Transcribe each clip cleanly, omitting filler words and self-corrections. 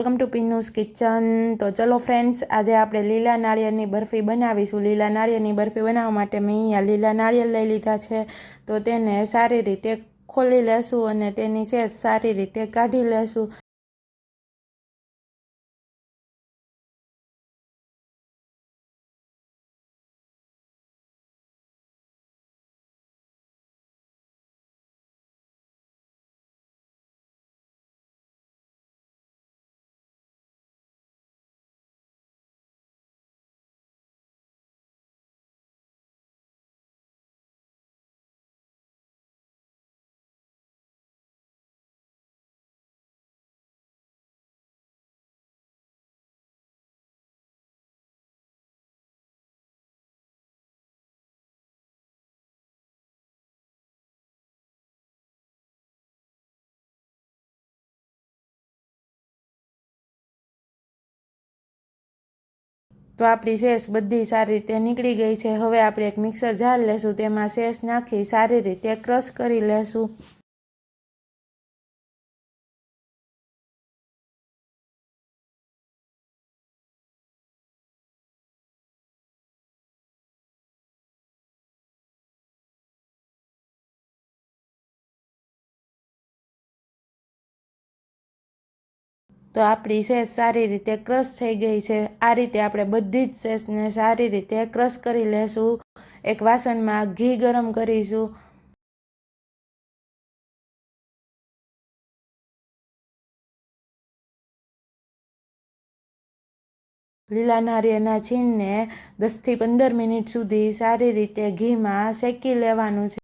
Welcome to પીનુસ kitchen. તો ચલો friends, આજે આપણે લીલા નાળિયેરની બરફી બનાવીશું। લીલા નાળિયેરની બરફી બનાવવા માટે મેં અહીંયા લીલા નાળિયેર લઈ લીધા છે। તો તેને સારી રીતે ખોલી લેશું અને તેની સેજ સારી રીતે કાઢી લેશું। તો આપણી સેસ બધી સારી રીતે નીકળી ગઈ છે। હવે આપણે એક મિક્સર જાર લેશું, તેમાં સેસ નાખી સારી રીતે ક્રશ કરી લેશું। તો આપણી સેસ સારી રીતે ક્રશ થઈ ગઈ છે। આ રીતે આપણે બધી જ સેસને સારી રીતે ક્રશ કરી લેશું। એક વાસણમાં ઘી ગરમ કરીશું। લીલા નાળિયેરના છીણને 10 થી 15 મિનિટ સુધી સારી રીતે ઘીમાં શેકી લેવાનું છે।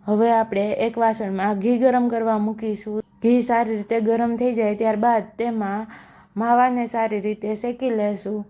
હવે આપણે એક વાસણમાં ઘી ગરમ કરવા મૂકીશું। ઘી સારી રીતે ગરમ થઈ જાય ત્યારબાદ તેમાં માવાને સારી રીતે શેકી લેશું।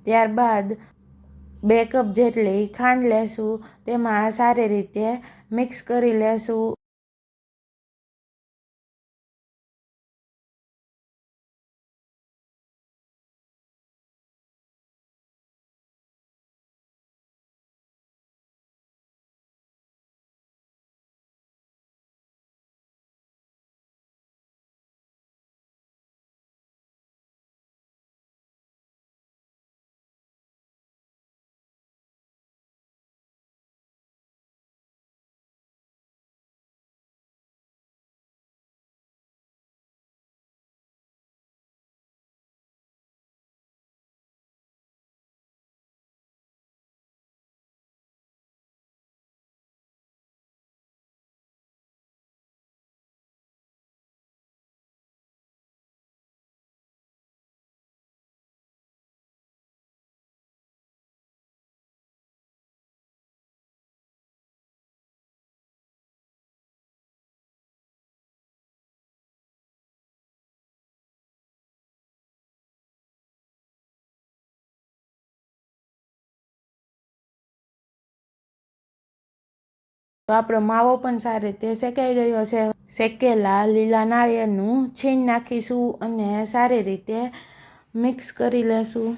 ત્યારબાદ 2 કપ જેટલી ખાંડ લેશું, તેમાં સારી રીતે મિક્સ કરી લેશું। તો આપણો માવો પણ સારી રીતે શેકાઈ ગયો છે. શેકેલા લીલા નાળિયેરનું છીણ નાખીશું અને સારી રીતે મિક્સ કરી લેશું.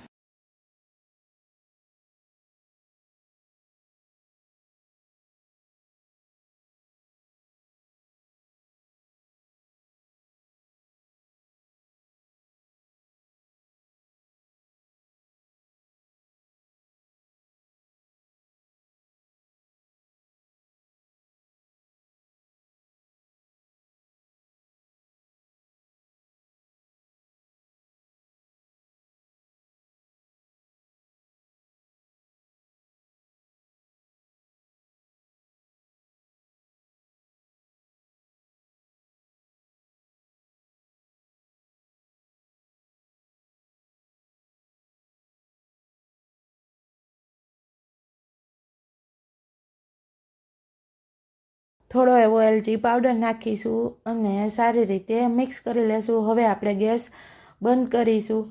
થોડો એવો એલચી પાવડર નાખીશું અને સારી રીતે મિક્સ કરી લેશું. હવે આપણે ગેસ બંધ કરીશું.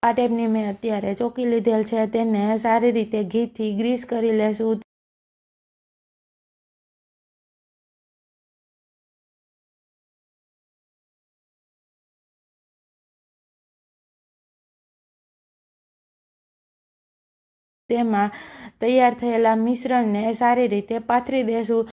આ ટાઈપની મેં અત્યારે ચોકી લીધેલ છે, તેને સારી રીતે ઘીથી ગ્રીસ કરી લેશું. તેમાં તૈયાર થયેલા મિશ્રણને સારી રીતે પાથરી દેશું.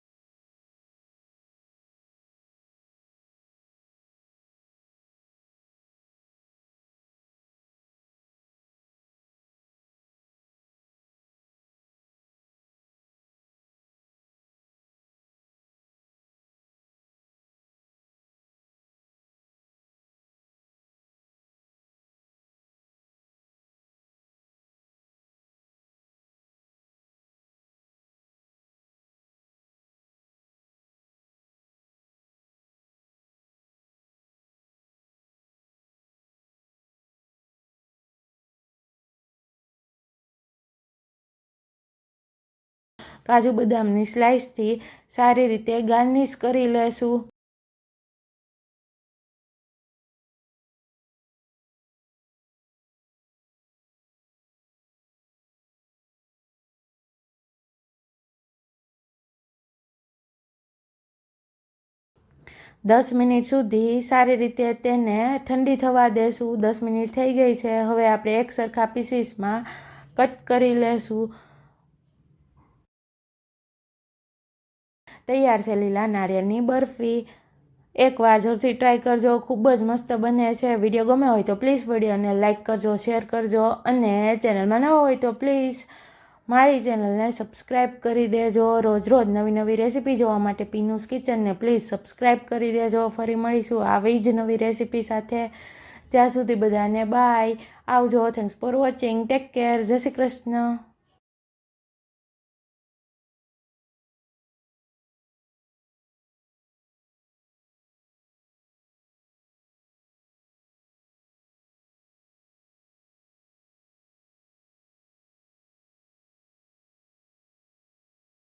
કાજુ બદામની સ્લાઇસથી સારી રીતે ગાર્નિશ કરી લેશું. દસ મિનિટ સુધી સારી રીતે તેને ઠંડી થવા દેશું. 10 મિનિટ થઈ ગઈ છે. હવે આપણે એક સરખા પીસીસમાં કટ કરી લેશું. તૈયાર છે લીલા નાળિયેરની બરફી. એકવાર જરૂરથી ટ્રાય કરજો, ખૂબ જ મસ્ત બને છે. વિડીયો ગમે હોય તો પ્લીઝ વિડીયોને લાઇક કરજો, શેર કરજો અને ચેનલમાં નવા હોય તો પ્લીઝ મારી ચેનલને સબસ્ક્રાઈબ કરી દેજો. રોજ રોજ નવી નવી રેસીપી જોવા માટે પીનુસ કિચનને પ્લીઝ સબસ્ક્રાઈબ કરી દેજો. ફરી મળીશું આવી જ નવી રેસીપી સાથે. ત્યાં સુધી બધાને બાય, આવજો. Thanks for watching. Take care. જય શ્રી કૃષ્ણ.